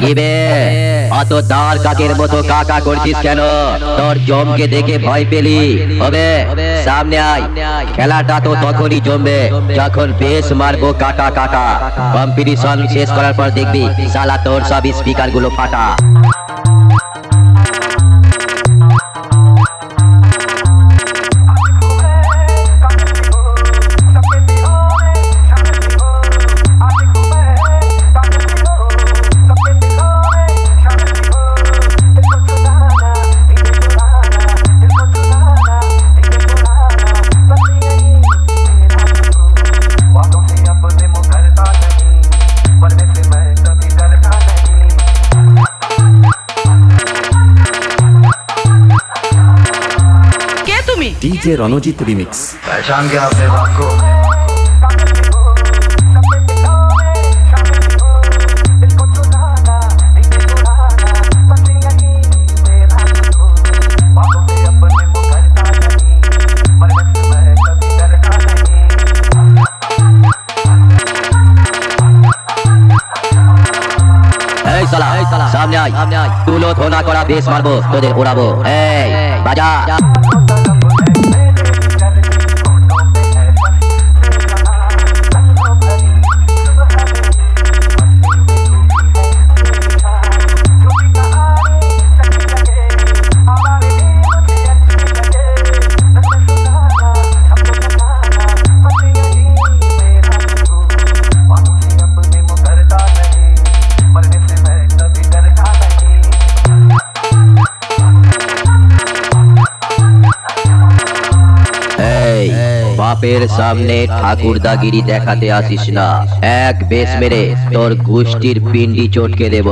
কিবে অত দাঁড় কাকের মতো কাকা করছিস কেন? তোর জমকে দেখে ভয় পেলি? হবে সামনে আয়, খেলাটা তো তখনই জমবে যখন বেশ মারবো কাকা কাকা। কম্পিটিশন শেষ করার পর দেখবি শালা তোর সব স্পিকার গুলো ফাটা। DJ Ranjit remix. पहचान गया आपने बात को? सामने आय, तुलो थोना करा बेस मारबो तोদের उड़ाबो। बाजा বাপের সামনে ঠাকুরদাগিরি দেখাতে আসিস না। এক বেশ মেরে তোর গোষ্ঠীর পিন্ডি চটকে দেব।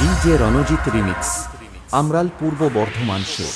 DJ রণজিৎ রিমিক্স, আমরাল পূর্ব বর্ধমান শো।